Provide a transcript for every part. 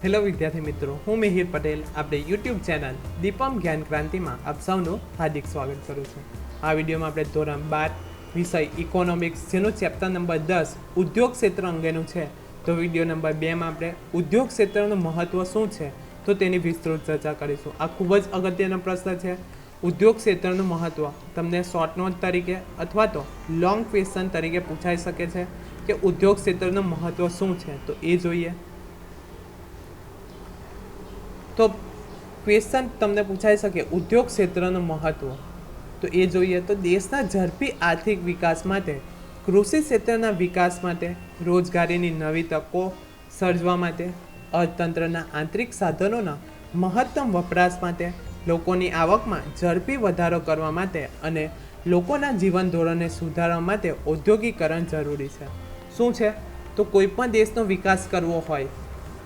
Hello વિદ્યાર્થી મિત્રો, હું મિહિર પટેલ આપણે યુટ્યુબ ચેનલ દીપમ જ્ઞાન ક્રાંતિમાં આપ સૌનું હાર્દિક સ્વાગત કરું છું. આ વિડીયોમાં આપણે ધોરણ 12 વિષય ઇકોનોમિક્સ જેનું ચેપ્ટર નંબર 10 ઉદ્યોગ ક્ષેત્ર અંગેનું છે. તો વિડીયો નંબર 2માં આપણે ઉદ્યોગ ક્ષેત્રનું મહત્ત્વ શું છે તો તેની વિસ્તૃત ચર્ચા કરીશું. આ ખૂબ જ અગત્યનો પ્રશ્ન છે. ઉદ્યોગ ક્ષેત્રનું મહત્ત્વ તમને શોર્ટ નોટ તરીકે અથવા તો લોંગ ક્વેશ્ચન તરીકે પૂછાઈ શકે છે કે ઉદ્યોગ ક્ષેત્રનું મહત્ત્વ શું છે, તો એ જોઈએ. તો ક્વેશ્ચન તમને પૂછાઈ શકે ઉદ્યોગ ક્ષેત્રનું મહત્ત્વ, તો એ જોઈએ. તો દેશના ઝડપી આર્થિક વિકાસ માટે, કૃષિ ક્ષેત્રના વિકાસ માટે, રોજગારીની નવી તકો સર્જવા માટે, અર્થતંત્રના આંતરિક સાધનોના મહત્તમ વપરાશ માટે, લોકોની આવકમાં ઝડપી વધારો કરવા માટે અને લોકોના જીવન ધોરણને સુધારવા માટે ઔદ્યોગિકરણ જરૂરી છે. શું છે? તો કોઈ પણ દેશનો વિકાસ કરવો હોય,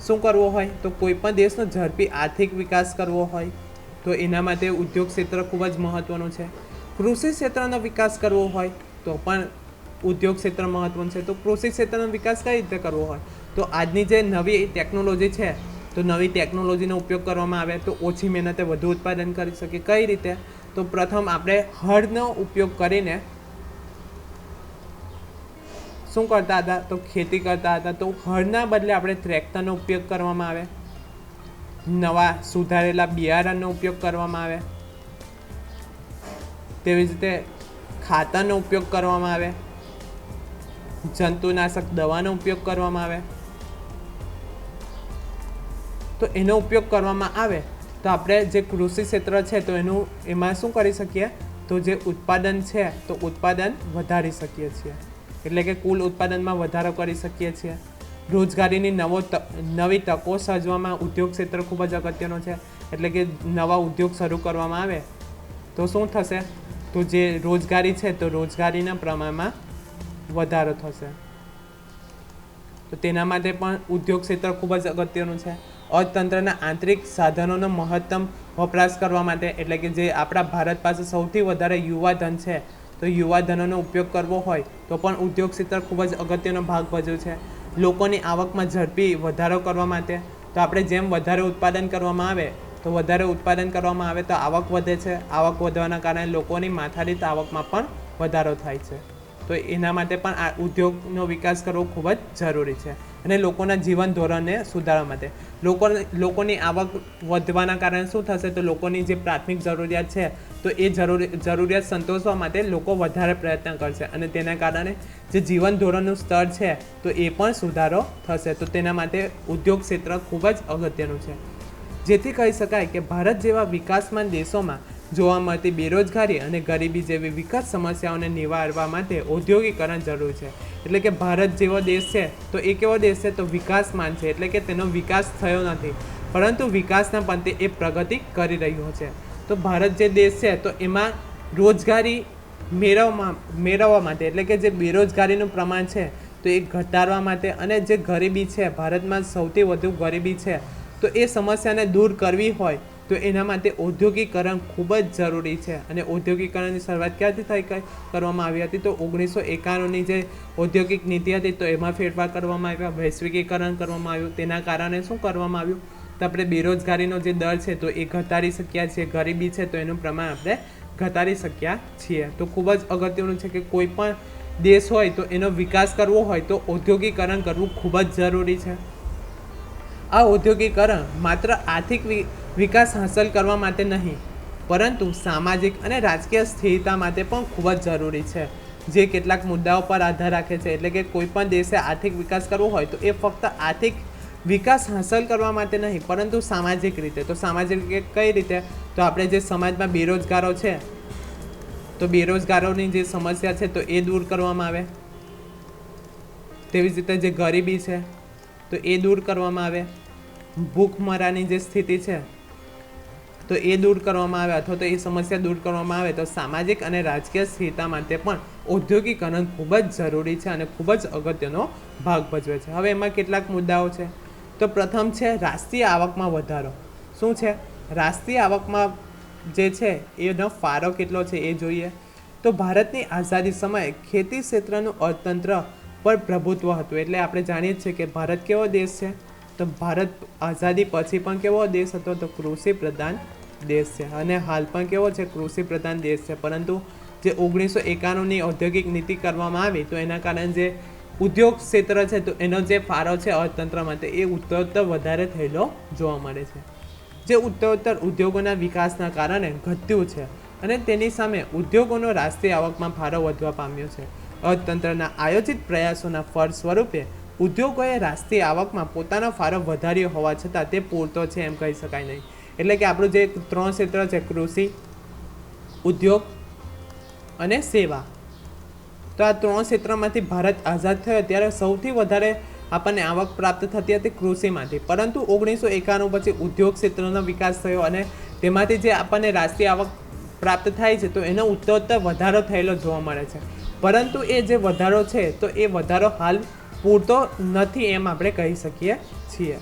શું કરવો હોય તો કોઈ પણ દેશનો ઝડપી આર્થિક વિકાસ કરવો હોય તો એના માટે ઉદ્યોગ ક્ષેત્ર ખૂબ જ મહત્ત્વનું છે. કૃષિ ક્ષેત્રનો વિકાસ કરવો હોય તો પણ ઉદ્યોગ ક્ષેત્ર મહત્ત્વનું છે. તો કૃષિ ક્ષેત્રનો વિકાસ કઈ રીતે કરવો હોય તો આજની જે નવી ટેકનોલોજી છે તો નવી ટેકનોલોજીનો ઉપયોગ કરવામાં આવે તો ઓછી મહેનતે વધુ ઉત્પાદન કરી શકીએ. કઈ રીતે? તો પ્રથમ આપણે હળનો ઉપયોગ કરીને શું કરતા હતા તો ખેતી કરતા હતા. તો હળના બદલે આપણે ટ્રેક્ટરનો ઉપયોગ કરવામાં આવે, નવા સુધારેલા બિયારણનો ઉપયોગ કરવામાં આવે, તેવી જ રીતે ખાતરનો ઉપયોગ કરવામાં આવે, જંતુનાશક દવાનો ઉપયોગ કરવામાં આવે. તો એનો ઉપયોગ કરવામાં આવે તો આપણે જે કૃષિ ક્ષેત્ર છે તો એમાં શું કરી શકીએ તો જે ઉત્પાદન છે તો ઉત્પાદન વધારી શકીએ છીએ, એટલે કે કુલ ઉત્પાદનમાં વધારો કરી શકીએ છીએ. રોજગારીની નવી તકો સર્જવામાં ઉદ્યોગ ક્ષેત્ર ખૂબ જ અગત્યનો છે, એટલે કે નવા ઉદ્યોગ શરૂ કરવામાં આવે તો શું થશે તો જે રોજગારી છે તો રોજગારીના પ્રમાણમાં વધારો થશે. તો તેના માટે પણ ઉદ્યોગ ક્ષેત્ર ખૂબ જ અગત્યનું છે. અર્થતંત્રના આંતરિક સાધનોનો મહત્તમ વપરાશ કરવા માટે, એટલે કે જે આપણા ભારત પાસે સૌથી વધારે યુવા ધન છે તો યુવા ધનનો ઉપયોગ કરવો હોય તો પણ ઉદ્યોગ ક્ષેત્ર ખૂબ જ અગત્યનો ભાગ ભજવે છે. લોકોની આવકમાં ઝડપી વધારો કરવા માટે, તો આપણે જેમ વધારે ઉત્પાદન કરવામાં આવે તો વધારે ઉત્પાદન કરવામાં આવે તો આવક વધે છે. આવક વધવાના કારણે લોકોની માથાદીઠ આવકમાં પણ વધારો થાય છે. તો એના માટે પણ આ ઉદ્યોગનો વિકાસ કરવો ખૂબ જ જરૂરી છે. અને લોકોના જીવન ધોરણને સુધારવા માટે લોકોની આવક વધવાના કારણે શું થશે તો લોકોની જે પ્રાથમિક જરૂરિયાત છે તો એ જરૂરિયાત સંતોષવા માટે લોકો વધારે પ્રયત્ન કરશે અને તેના કારણે જે જીવન ધોરણનું સ્તર છે તો એ પણ સુધારો થશે. તો તેના માટે ઉદ્યોગ ક્ષેત્ર ખૂબ જ અગત્યનું છે. જેથી કહી શકાય કે ભારત જેવા વિકાસમાન દેશોમાં જોવા મળતી બેરોજગારી અને ગરીબી જેવી વિકટ સમસ્યાઓને નિવારવા માટે ઔદ્યોગિકરણ જરૂરી છે. એટલે કે ભારત જેવો દેશ છે તો એ કેવો દેશ છે તો વિકાસમાન છે, એટલે કે તેનો વિકાસ થયો નથી પરંતુ વિકાસના પંથે એ પ્રગતિ કરી રહ્યો છે. તો ભારત જે દેશ છે તો એમાં રોજગારી મેળવવા માટે, એટલે કે જે બેરોજગારીનું પ્રમાણ છે તો એ ઘટાડવા માટે અને જે ગરીબી છે ભારતમાં સૌથી વધુ ગરીબી છે તો એ સમસ્યાને દૂર કરવી હોય તો એના માટે ઔદ્યોગિકરણ ખૂબ જ જરૂરી છે. અને ઔદ્યોગિકરણની શરૂઆત ક્યાંથી કરવામાં આવી હતી તો 1991ની જે ઔદ્યોગિક નીતિ હતી તો એમાં ફેરફાર કરવામાં આવ્યા, વૈશ્વિકીકરણ કરવામાં આવ્યું. તેના કારણે શું કરવામાં આવ્યું તો આપણે બેરોજગારીનો જે દર છે તો એ ઘટાડી શક્યા છીએ, ગરીબી છે તો એનું પ્રમાણ આપણે ઘટાડી શક્યા છીએ. તો ખૂબ જ અગત્યનું છે કે કોઈ પણ દેશ હોય તો એનો વિકાસ કરવો હોય તો ઔદ્યોગિકરણ કરવું ખૂબ જ જરૂરી છે. આ ઔદ્યોગિકરણ માત્ર આર્થિક વિકાસ હાંસલ કરવા માટે નહીં પરંતુ સામાજિક અને રાજકીય સ્થિરતા માટે પણ ખૂબ જ જરૂરી છે, જે કેટલાક મુદ્દાઓ પર આધાર રાખે છે. એટલે કે કોઈ પણ દેશે આર્થિક વિકાસ કરવો હોય તો એ ફક્ત આર્થિક વિકાસ હાંસલ કરવા માટે નહીં પરંતુ સામાજિક રીતે. તો સામાજિક કઈ રીતે તો આપણે જે સમાજમાં બેરોજગારો છે તો બેરોજગારોની જે સમસ્યા છે તો એ દૂર કરવામાં આવે, તેવી જ રીતે જે ગરીબી છે તો એ દૂર કરવામાં આવે, ભૂખમરાની જે સ્થિતિ છે તો એ દૂર કરવામાં આવે અથવા તો એ સમસ્યા દૂર કરવામાં આવે તો સામાજિક અને રાજકીય સ્થિરતા માટે પણ ઔદ્યોગિકરણ ખૂબ જ જરૂરી છે અને ખૂબ જ અગત્યનો ભાગ ભજવે છે. હવે એમાં કેટલાક મુદ્દાઓ છે. તો પ્રથમ છે રાષ્ટ્રીય આવકમાં વધારો. શું છે? રાષ્ટ્રીય આવકમાં જે છે એનો ફાળો કેટલો છે એ જોઈએ. તો ભારતની આઝાદી સમયે ખેતી ક્ષેત્રનું અર્થતંત્ર પર પ્રભુત્વ હતું. એટલે આપણે જાણીએ જ છીએ કે ભારત કેવો દેશ છે તો તો ભારત આઝાદી પછી પણ કેવો દેશ હતો? તો કૃષિ પ્રધાન દેશ છે, અને હાલ પણ કેવો છે? કૃષિ પ્રધાન દેશ છે. પરંતુ જે 1991ની ઔદ્યોગિક નીતિ કરવામાં આવી તો એના કારણે જે ઉદ્યોગ ક્ષેત્ર છે તો એનો જે ફાળો છે અર્થતંત્રમાં તે એ ઉત્તરોત્તર વધારે થયેલો જોવા મળે છે, જે ઉત્તરોત્તર ઉદ્યોગોના વિકાસના કારણે ઘટ્યું છે, અને તેની સામે ઉદ્યોગોનો રાષ્ટ્રીય આવકમાં ફાળો વધવા પામ્યો છે. અર્થતંત્રના આયોજિત પ્રયાસોના ફળ સ્વરૂપે ઉદ્યોગોએ રાષ્ટ્રીય આવકમાં પોતાનો ફાળો વધાર્યો હોવા છતાં તે પૂરતો છે એમ કહી શકાય નહીં. એટલે કે આપણું જે 3 ક્ષેત્ર છે, કૃષિ, ઉદ્યોગ અને સેવા, તો આ 3 ક્ષેત્રમાંથી ભારત આઝાદ થયો ત્યારે સૌથી વધારે આપણને આવક પ્રાપ્ત થતી હતી કૃષિમાંથી. પરંતુ 1991 પછી ઉદ્યોગ ક્ષેત્રનો વિકાસ થયો અને તેમાંથી જે આપણને રાષ્ટ્રીય આવક પ્રાપ્ત થાય છે તો એનો ઉત્તરોત્તર વધારો થયેલો જોવા મળે છે. પરંતુ એ જે વધારો છે તો એ વધારો હાલ પૂરતો નથી એમ આપણે કહી શકીએ છીએ.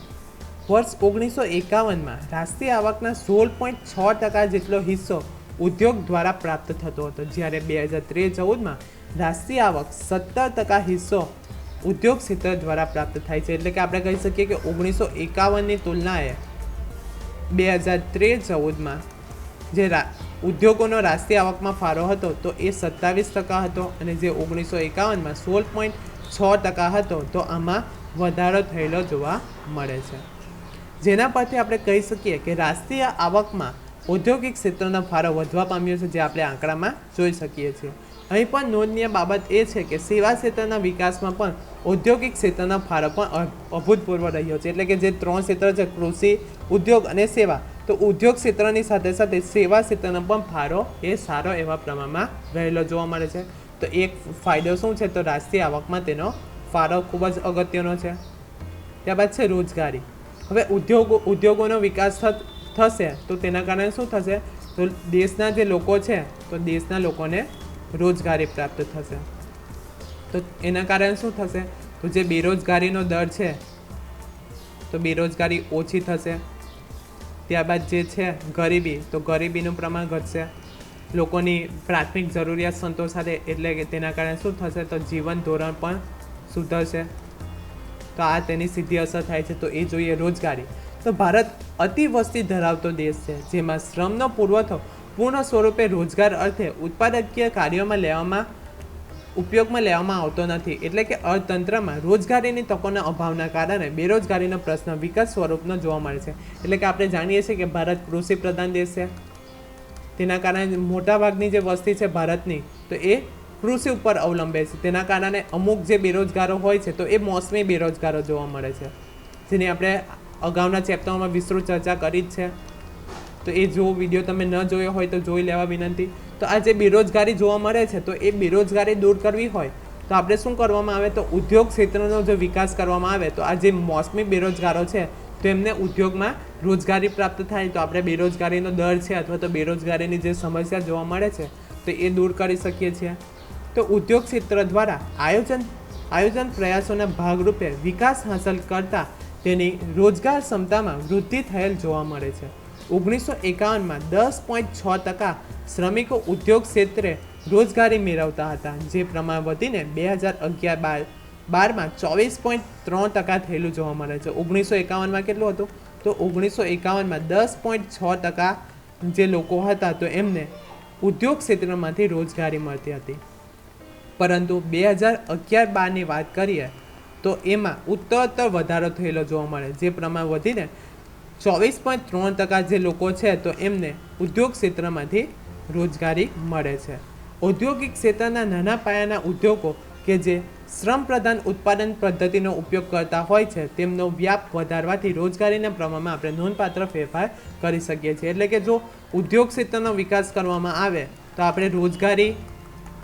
વર્ષ 1951માં રાષ્ટ્રીય આવકના 16.6% જેટલો હિસ્સો ઉદ્યોગ દ્વારા પ્રાપ્ત થતો હતો, જ્યારે 2013-14માં રાષ્ટ્રીય આવક 17% હિસ્સો ઉદ્યોગ ક્ષેત્ર દ્વારા પ્રાપ્ત થાય છે. એટલે કે આપણે કહી શકીએ કે 1951ની તુલનાએ 2013-14માં જે ઉદ્યોગોનો રાષ્ટ્રીય આવકમાં ફાળો હતો તો એ 27% હતો, અને જે 1951માં 16.6% હતો, તો આમાં વધારો થયેલો જોવા મળે છે. જેના પરથી આપણે કહી શકીએ કે રાષ્ટ્રીય આવકમાં ઔદ્યોગિક ક્ષેત્રનો ફાળો વધવા પામ્યો છે, જે આપણે આંકડામાં જોઈ શકીએ છીએ. અહીં પણ નોંધનીય બાબત એ છે કે સેવા ક્ષેત્રના વિકાસમાં પણ ઔદ્યોગિક ક્ષેત્રનો ફાળો પણ અભૂતપૂર્વ રહ્યો છે. એટલે કે જે 3 ક્ષેત્ર છે, કૃષિ, ઉદ્યોગ અને સેવા, તો ઉદ્યોગ ક્ષેત્રની સાથે સાથે સેવા ક્ષેત્રનો પણ ફાળો એ સારો એવા પ્રમાણમાં રહેલો જોવા મળે છે. તો એક ફાયદો શું છે? તો રાષ્ટ્રીય આવકમાં તેનો ફાળો ખૂબ જ અગત્યનો છે. ત્યારબાદ છે રોજગારી. હવે ઉદ્યોગોનો વિકાસ થશે તો તેના કારણે શું થશે? તો દેશના જે લોકો છે તો દેશના લોકોને રોજગારી પ્રાપ્ત થશે. તો એના કારણે શું થશે? તો જે બેરોજગારીનો દર છે તો બેરોજગારી ઓછી થશે. ત્યારબાદ જે છે ગરીબી, તો ગરીબીનું પ્રમાણ ઘટશે. લોકોની પ્રાથમિક જરૂરિયાત સંતોષાશે, એટલે કે તેના કારણે શું થશે? તો જીવન ધોરણ પણ સુધરશે. તો આ તેની સીધી અસર થાય છે. તો એ જોઈએ રોજગારી. તો ભારત અતિ વસ્તી ધરાવતો દેશ છે, જેમાં શ્રમનો પુરવઠો પૂર્ણ સ્વરૂપે રોજગાર અર્થે ઉત્પાદકીય કાર્યોમાં ઉપયોગમાં લેવામાં આવતો નથી. એટલે કે અર્થતંત્રમાં રોજગારીની તકોના અભાવના કારણે બેરોજગારીનો પ્રશ્ન વિકટ સ્વરૂપનો જોવા મળે છે. એટલે કે આપણે જાણીએ છીએ કે ભારત કૃષિ પ્રધાન દેશ છે, તેના કારણે મોટાભાગની જે વસ્તી છે ભારતની તો એ કૃષિ ઉપર અવલંબે છે. તેના કારણે અમુક જે બેરોજગારો હોય છે તો એ મોસમી બેરોજગારો જોવા મળે છે, જેની આપણે અગાઉના ચેપ્ટરમાં વિસ્તૃત ચર્ચા કરી જ છે. તો એ જો વિડીયો તમે ન જોયો હોય તો જોઈ લેવા વિનંતી. તો આ જે બેરોજગારી જોવા મળે છે તો એ બેરોજગારી દૂર કરવી હોય તો આપણે શું કરવામાં આવે? તો ઉદ્યોગ ક્ષેત્રનો જો વિકાસ કરવામાં આવે તો આ જે મોસમી બેરોજગારો છે તો એમને ઉદ્યોગમાં રોજગારી પ્રાપ્ત થાય, તો આપણે બેરોજગારીનો દર છે અથવા તો બેરોજગારીની જે સમસ્યા જોવા મળે છે તો એ દૂર કરી શકીએ છીએ. તો ઉદ્યોગ ક્ષેત્ર દ્વારા આયોજન પ્રયાસોના ભાગરૂપે વિકાસ હાંસલ કરતા તેની રોજગાર ક્ષમતામાં વૃદ્ધિ થયેલ જોવા મળે છે. 1951માં 10.6% શ્રમિકો ઉદ્યોગ ક્ષેત્રે રોજગારી મેળવતા હતા, જે પ્રમાણ વધીને 2011-12માં 24.3% થયેલું જોવા મળે છે. 1951માં કેટલું હતું? તો 1951માં 10.6% જે લોકો હતા તો એમને ઉદ્યોગ ક્ષેત્રમાંથી રોજગારી મળતી હતી. પરંતુ 2011-12ની વાત કરીએ તો એમાં ઉત્તરોત્તર વધારો થયેલો જોવા મળે, જે પ્રમાણ વધીને 24.3% જે લોકો છે તો એમને ઉદ્યોગ ક્ષેત્રમાંથી રોજગારી મળે છે. ઔદ્યોગિક ક્ષેત્રના નાના પાયાના ઉદ્યોગો કે જે શ્રમ પ્રધાન ઉત્પાદન પદ્ધતિનો ઉપયોગ કરતા હોય છે તેમનો વ્યાપ વધારવાથી રોજગારીના પ્રમાણમાં આપણે નોંધપાત્ર ફેરફાર કરી શકીએ છીએ. એટલે કે જો ઉદ્યોગ ક્ષેત્રનો વિકાસ કરવામાં આવે તો આપણે રોજગારી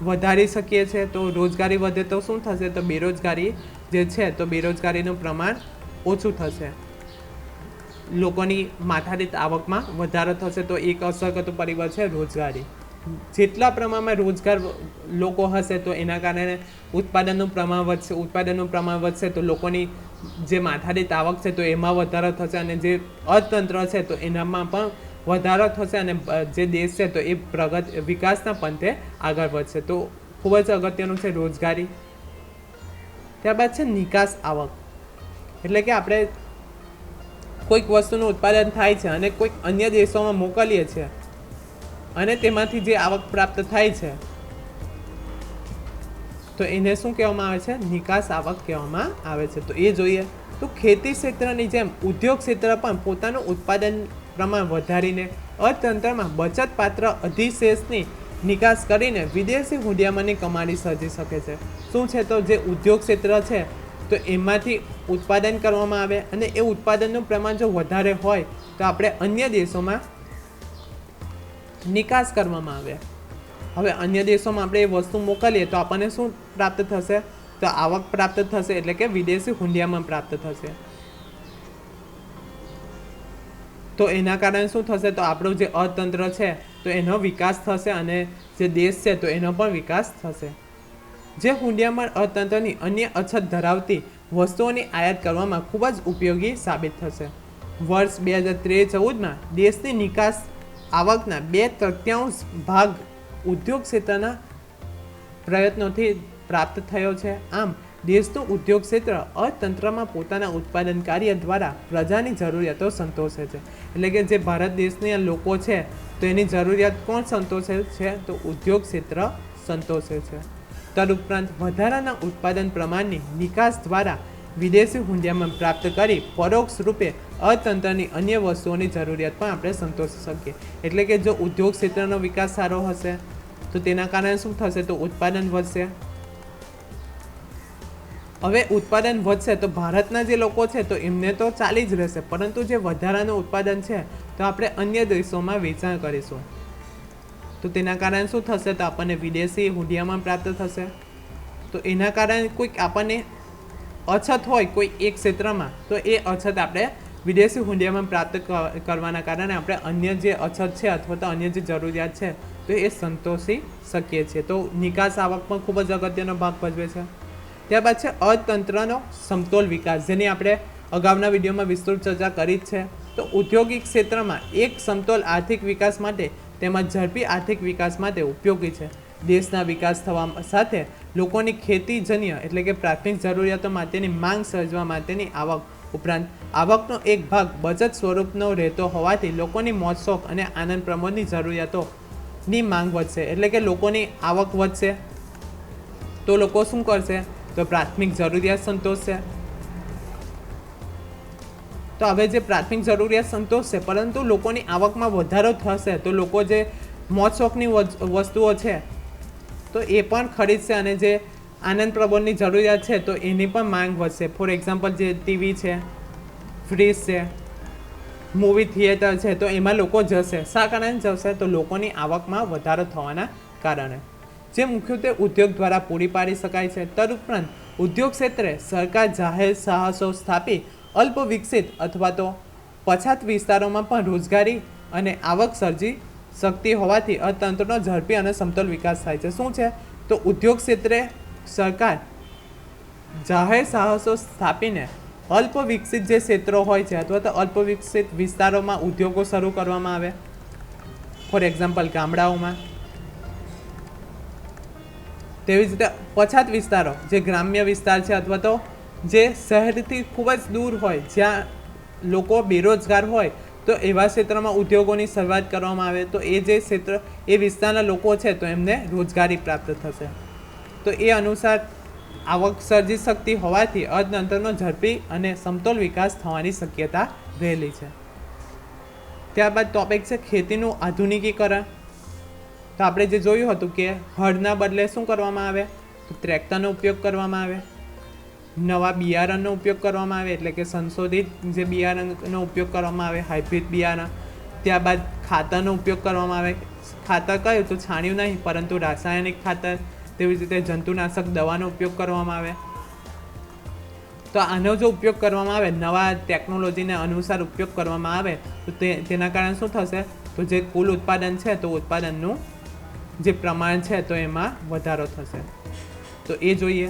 વધારી શકીએ છીએ. તો રોજગારી વધે તો શું થશે? તો બેરોજગારી જે છે તો બેરોજગારીનું પ્રમાણ ઓછું થશે, લોકોની માથાદીઠ આવકમાં વધારો થશે. તો એક અસર કરતું પરિબળ છે રોજગારી. જેટલા પ્રમાણમાં રોજગાર લોકો હશે તો એના કારણે ઉત્પાદનનું પ્રમાણ વધશે તો લોકોની જે માથાદીઠ આવક છે તો એમાં વધારો થશે, અને જે અર્થતંત્ર છે તો એનામાં પણ વધારો થશે, અને જે દેશ છે તો એ વિકાસના પંથે આગળ વધશે. તો ખૂબ જ અગત્યનું છે રોજગારી. ત્યારબાદ છે નિકાસ આવક. એટલે કે આપણે કોઈક વસ્તુનું ઉત્પાદન થાય છે અને કોઈક અન્ય દેશોમાં મોકલીએ છીએ અને તેમાંથી જે આવક પ્રાપ્ત થાય છે તો એને શું કહેવામાં આવે છે? નિકાસ આવક કહેવામાં આવે છે. તો એ જોઈએ તો ખેતી ક્ષેત્રની જેમ ઉદ્યોગ ક્ષેત્ર પણ પોતાનું ઉત્પાદન પ્રમાણ વધારીને અર્થતંત્રમાં બચતપાત્ર અધિશેષની નિકાસ કરીને વિદેશી હુંડિયામણની કમાણી સર્જી શકે છે. શું છે? તો જે ઉદ્યોગ ક્ષેત્ર છે તો એમાંથી ઉત્પાદન કરવામાં આવે અને એ ઉત્પાદનનું પ્રમાણ જો વધારે હોય તો આપણે અન્ય દેશોમાં નિકાસ કરવામાં આવે. હવે અન્ય દેશોમાં આપણે એ વસ્તુ મોકલીએ તો આપણને શું પ્રાપ્ત થશે? તો આવક પ્રાપ્ત થશે, એટલે કે વિદેશી હુંડિયામણ પ્રાપ્ત થશે. તો એના કારણે શું થશે? તો આપણું જે અર્થતંત્ર છે તો એનો વિકાસ થશે અને જે દેશ છે તો એનો પણ વિકાસ થશે. જે હુંડિયામણ અર્થતંત્રની અન્ય અછત ધરાવતી વસ્તુઓની આયાત કરવામાં ખૂબ જ ઉપયોગી સાબિત થશે. વર્ષ 2013-14માં દેશની નિકાસ આવકના 2/3 ભાગ ઉદ્યોગ ક્ષેત્રના પ્રયત્નોથી પ્રાપ્ત થયો છે. આમ દેશનું ઉદ્યોગ ક્ષેત્ર અર્થતંત્રમાં પોતાના ઉત્પાદન કાર્ય દ્વારા પ્રજાની જરૂરિયાતો સંતોષે છે. એટલે કે જે ભારત દેશના લોકો છે તો એની જરૂરિયાત કોણ સંતોષે છે? તો ઉદ્યોગ ક્ષેત્ર સંતોષે છે. તદુપરાંત વધારાના ઉત્પાદન પ્રમાણની નિકાસ દ્વારા વિદેશી હુંડિયામણ પ્રાપ્ત કરી પરોક્ષ રૂપે અર્થતંત્રની અન્ય વસ્તુઓની જરૂરિયાત પણ આપણે સંતોષી શકીએ. એટલે કે જો ઉદ્યોગ ક્ષેત્રનો વિકાસ સારો હશે તો તેના કારણે શું થશે? તો ઉત્પાદન વધશે. હવે ઉત્પાદન વધશે તો ભારતના જે લોકો છે તો એમને તો ચાલી જ રહેશે, પરંતુ જે વધારાનું ઉત્પાદન છે તો આપણે અન્ય દેશોમાં વેચાણ કરીશું તો તેના કારણે શું થશે? તો આપણને વિદેશી હુંડિયામણ પ્રાપ્ત થશે. તો એના કારણે કોઈક આપણને અછત હોય કોઈ એક ક્ષેત્રમાં તો એ અછત આપણે વિદેશી હુંડિયામણ પ્રાપ્ત કરવાના કારણે આપણે અન્ય જે અછત છે અથવા તો અન્ય જે જરૂરિયાત છે તો એ સંતોષી શકીએ છીએ. તો નિકાસ આવક પણ ખૂબ જ અગત્યનો ભાગ ભજવે છે. ત્યારબાદ છે અર્થતંત્રનો સમતોલ વિકાસ, જેની આપણે અગાઉના વિડીયોમાં વિસ્તૃત ચર્ચા કરી જ છે. તો ઔદ્યોગિક ક્ષેત્રમાં એક સમતોલ આર્થિક વિકાસ માટે તેમજ ઝડપી આર્થિક વિકાસ માટે ઉપયોગી છે. દેશના વિકાસ થવા સાથે લોકોની ખેતીજન્ય એટલે કે પ્રાથમિક જરૂરિયાતો માટેની માંગ સર્જવા માટેની આવક ઉપરાંત આવકનો એક ભાગ બચત સ્વરૂપનો રહેતો હોવાથી લોકોની મોજ શોખ અને આનંદ પ્રમોદની જરૂરિયાતોની માંગ વધશે. એટલે કે લોકોની આવક વધશે તો લોકો શું કરશે? તો પ્રાથમિક જરૂરિયાત સંતોષશે. તો હવે જે પ્રાથમિક જરૂરિયાત સંતોષશે પરંતુ લોકોની આવકમાં વધારો થશે તો લોકો જે મોજ શોખની વસ્તુઓ છે તો એ પણ ખરીદશે અને જે આનંદ પ્રબોધની જરૂરિયાત છે તો એની પણ માંગ વધશે. ફોર એક્ઝામ્પલ જે ટીવી છે, ફ્રીજ છે, મૂવી થિયેટર છે તો એમાં લોકો જશે. શા કારણે જશે? તો લોકોની આવકમાં વધારો થવાના કારણે, જે મુખ્યત્વે ઉદ્યોગ દ્વારા પૂરી પાડી શકાય છે. તદુપરાંત ઉદ્યોગ ક્ષેત્રે સરકાર જાહેર સાહસો સ્થાપી અલ્પ વિકસિત અથવા તો પછાત વિસ્તારોમાં પણ રોજગારી અને આવક સર્જી શકતી હોવાથી અર્થતંત્રનો ઝડપી અને સમતોલ વિકાસ થાય છે. શું છે? તો ઉદ્યોગ ક્ષેત્રે સરકાર જાહેર સાહસો સ્થાપીને અલ્પ વિકસિત જે ક્ષેત્રો હોય છે અથવા તો અલ્પ વિકસિત વિસ્તારોમાં ઉદ્યોગો શરૂ કરવામાં આવે. ફોર એક્ઝામ્પલ ગામડાઓમાં, તેવી જ રીતે પછાત વિસ્તારો જે ગ્રામ્ય વિસ્તાર છે અથવા તો જે શહેરથી ખૂબ જ દૂર હોય જ્યાં લોકો બેરોજગાર હોય તો એવા ક્ષેત્રમાં ઉદ્યોગોની શરૂઆત કરવામાં આવે તો એ જે ક્ષેત્ર એ વિસ્તારના લોકો છે તો એમને રોજગારી પ્રાપ્ત થશે. તો એ અનુસાર આવક સર્જી શકતી હોવાથી અર્થતંત્રનો ઝડપી અને સમતોલ વિકાસ થવાની શક્યતા રહેલી છે. ત્યારબાદ ટોપિક છે ખેતીનું આધુનિકીકરણ. તો આપણે જે જોયું હતું કે હળના બદલે શું કરવામાં આવે? તો ટ્રેક્ટરનો ઉપયોગ કરવામાં આવે, નવા બિયારણનો ઉપયોગ કરવામાં આવે એટલે કે સંશોધિત જે બિયારણનો ઉપયોગ કરવામાં આવે, હાઇબ્રિડ બિયારણ. ત્યારબાદ ખાતરનો ઉપયોગ કરવામાં આવે. ખાતર કયું? તો છાણિયું નહીં પરંતુ રાસાયણિક ખાતર. તેવી જ રીતે જંતુનાશક દવાનો ઉપયોગ કરવામાં આવે. તો આનો જો ઉપયોગ કરવામાં આવે, નવા ટેકનોલોજીને અનુસાર ઉપયોગ કરવામાં આવે તો તેના કારણે શું થશે? તો જે કુલ ઉત્પાદન છે તો ઉત્પાદનનું જે પ્રમાણ છે તો એમાં વધારો થશે. તો એ જોઈએ.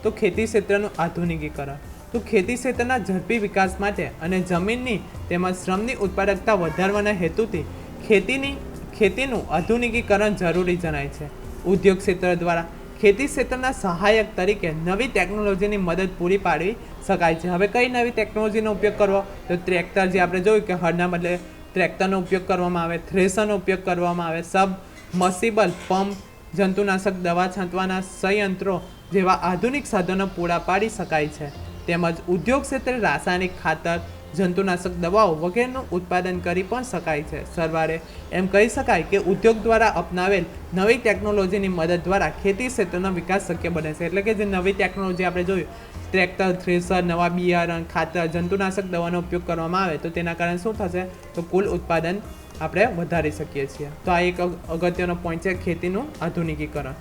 તો ખેતી ક્ષેત્રનું આધુનિકીકરણ. તો ખેતી ક્ષેત્રના ઝડપી વિકાસ માટે અને જમીનની તેમજ શ્રમની ઉત્પાદકતા વધારવાના હેતુથી ખેતીનું આધુનિકીકરણ જરૂરી જણાય છે. ઉદ્યોગ ક્ષેત્ર દ્વારા ખેતી ક્ષેત્રના સહાયક તરીકે નવી ટેકનોલોજીની મદદ પૂરી પાડવી શકાય છે. હવે કઈ નવી ટેકનોલોજીનો ઉપયોગ કરવો? તો ટ્રેક્ટર, જે આપણે જોયું કે હળના બદલે ટ્રેક્ટરનો ઉપયોગ કરવામાં આવે, થ્રેશરનો ઉપયોગ કરવામાં આવે, સબમર્સિબલ પંપ, જંતુનાશક દવા છાંટવાના સંયંત્રો જેવા આધુનિક સાધનો પૂરા પાડી શકાય છે. તેમજ ઉદ્યોગ ક્ષેત્રે રાસાયણિક ખાતર, જંતુનાશક દવાઓ વગેરેનું ઉત્પાદન કરી પણ શકાય છે. સરવારે એમ કહી શકાય કે ઉદ્યોગ દ્વારા અપનાવેલ નવી ટેકનોલોજીની મદદ દ્વારા ખેતી ક્ષેત્રનો વિકાસ શક્ય બને છે. એટલે કે જે નવી ટેકનોલોજી આપણે જોયું, ટ્રેક્ટર, થ્રેશર, નવા બિયારણ, ખાતર, જંતુનાશક દવાનો ઉપયોગ કરવામાં આવે તો તેના કારણે શું થશે? તો કુલ ઉત્પાદન આપણે વધારી શકીએ છીએ. તો આ એક અગત્યનો પોઈન્ટ છે, ખેતીનું આધુનિકીકરણ.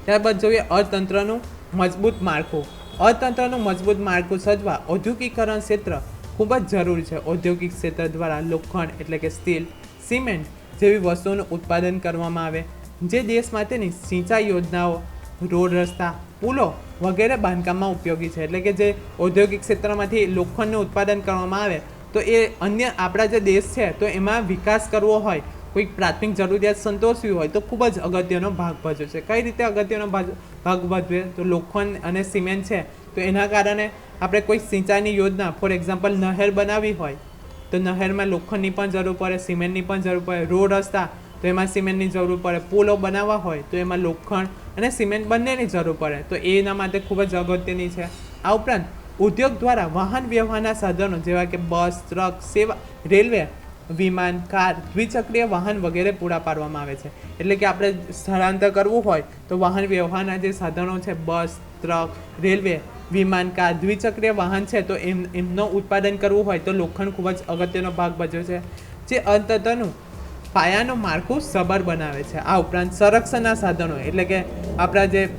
ત્યારબાદ જોઈએ અર્થતંત્રનું મજબૂત માળખું. અર્થતંત્રનું મજબૂત માળખું સર્જવા ઔદ્યોગિકરણ ક્ષેત્ર ખૂબ જ જરૂરી છે. ઔદ્યોગિક ક્ષેત્ર દ્વારા લોખંડ એટલે કે સ્ટીલ, સિમેન્ટ જેવી વસ્તુઓનું ઉત્પાદન કરવામાં આવે, જે દેશ માટેની સિંચાઈ યોજનાઓ, રોડ, રસ્તા, પુલો વગેરે બાંધકામમાં ઉપયોગી છે. એટલે કે જે ઔદ્યોગિક ક્ષેત્રમાંથી લોખંડનું ઉત્પાદન કરવામાં આવે તો એ અન્ય આપણા જે દેશ છે તો એમાં વિકાસ કરવો હોય, કોઈ પ્રાથમિક જરૂરિયાત સંતોષવી હોય તો ખૂબ જ અગત્યનો ભાગ ભજવે છે. કઈ રીતે અગત્યનો ભાગ ભજવે? તો લોખંડ અને સિમેન્ટ છે તો એના કારણે આપણે કોઈ સિંચાઈની યોજના, ફોર એક્ઝામ્પલ નહેર બનાવવી હોય તો નહેરમાં લોખંડની પણ જરૂર પડે, સિમેન્ટની પણ જરૂર પડે. રોડ, રસ્તા તો એમાં સિમેન્ટની જરૂર પડે. પુલો બનાવવા હોય તો એમાં લોખંડ અને સિમેન્ટ બંનેની જરૂર પડે. તો એના માટે ખૂબ જ અગત્યની છે. આ ઉપરાંત ઉદ્યોગ દ્વારા વાહન વ્યવહારના સાધનો જેવા કે બસ, ટ્રક, સેવા, રેલવે, વિમાન, કાર, દ્વિચક્રીય વાહન વગેરે પૂરા પાડવામાં આવે છે. એટલે કે આપણે સ્થળાંતર કરવું હોય તો વાહન વ્યવહારના જે સાધનો છે, બસ, ટ્રક, રેલવે, વિમાન, કાર, દ્વિચક્રીય વાહન છે તો એમનું ઉત્પાદન કરવું હોય તો લોખંડ ખૂબ જ અગત્યનો ભાગ ભજવે છે, જે અર્થતંત્રનું પાયાનું માળખું સબર બનાવે છે. આ ઉપરાંત સંરક્ષણના સાધનો એટલે કે આપણા જે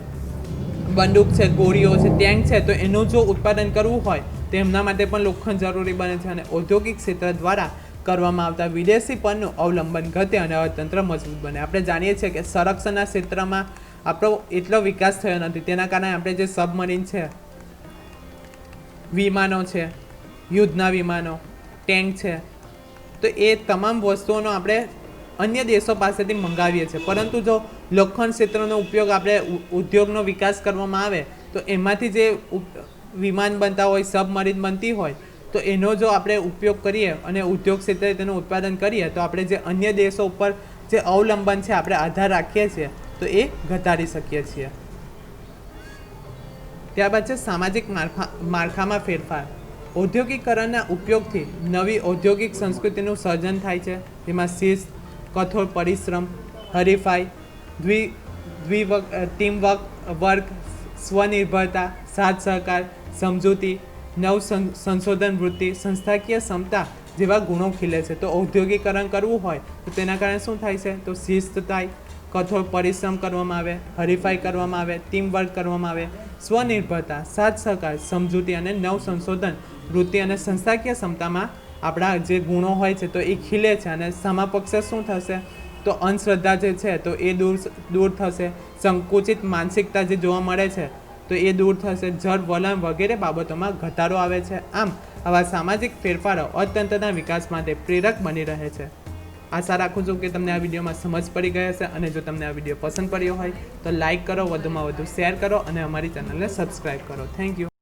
બંદૂક છે, ગોળીઓ છે, ટેન્ક છે તો એનું જો ઉત્પાદન કરવું હોય તો એમના માટે પણ લોખંડ જરૂરી બને છે. અને ઔદ્યોગિક ક્ષેત્ર દ્વારા કરવામાં આવતા વિદેશી પરનું અવલંબન ઘટે અને અર્થતંત્ર મજબૂત બને. આપણે જાણીએ છીએ કે સંરક્ષણના ક્ષેત્રમાં આપણો એટલો વિકાસ થયો નથી, તેના કારણે આપણે જે સબમરીન છે, વિમાનો છે, યુદ્ધના વિમાનો, ટેન્ક છે તો એ તમામ વસ્તુઓનો આપણે અન્ય દેશો પાસેથી મંગાવીએ છીએ. પરંતુ જો લોખંડ ક્ષેત્રનો ઉપયોગ આપણે ઉદ્યોગનો વિકાસ કરવામાં આવે તો એમાંથી જે વિમાન બનતા હોય, સબમરીન બનતી હોય તો એનો જો આપણે ઉપયોગ કરીએ અને ઉદ્યોગ ક્ષેત્રે તેનું ઉત્પાદન કરીએ તો આપણે જે અન્ય દેશો ઉપર જે અવલંબન છે, આપણે આધાર રાખીએ છીએ તો એ ઘટાડી શકીએ છીએ. ત્યારબાદ છે સામાજિક માળખામાં ફેરફાર. ઔદ્યોગિકરણના ઉપયોગથી નવી ઔદ્યોગિક સંસ્કૃતિનું સર્જન થાય છે, જેમાં શિસ્ત, કઠોર પરિશ્રમ, હરીફાઈ, ટીમવર્ક, સ્વનિર્ભરતા, સાથ સહકાર, સમજૂતી, નવ સંશોધન વૃત્તિ, સંસ્થાકીય ક્ષમતા જેવા ગુણો ખીલે છે. તો ઔદ્યોગિકરણ કરવું હોય તો તેના કારણે શું થાય છે? તો શિસ્ત થાય, કઠોર પરિશ્રમ કરવામાં આવે, હરીફાઈ કરવામાં આવે, ટીમવર્ક કરવામાં આવે, સ્વનિર્ભરતા, સાથ સહકાર, સમજૂતી અને નવ સંશોધન વૃત્તિ અને સંસ્થાકીય ક્ષમતામાં આપણા જે ગુણો હોય છે તો એ ખીલે છે. અને સામા પક્ષે શું થશે? તો અંધશ્રદ્ધા જે છે તો એ દૂર થશે, સંકુચિત માનસિકતા જે જોવા મળે છે તો એ દૂર થશે, જળ વલણ વગેરે બાબતોમાં ઘટાડો આવે છે. આમ આવા સામાજિક ફેરફારો અર્થતંત્રના વિકાસ માટે પ્રેરક બની રહે છે. આશા રાખું છું કે તમને આ વિડીયોમાં સમજ પડી ગઈ હશે અને જો તમને આ વિડીયો પસંદ પડ્યો હોય તો લાઇક કરો, વધુમાં વધુ શેર કરો અને અમારી ચેનલને સબસ્ક્રાઈબ કરો. Thank you.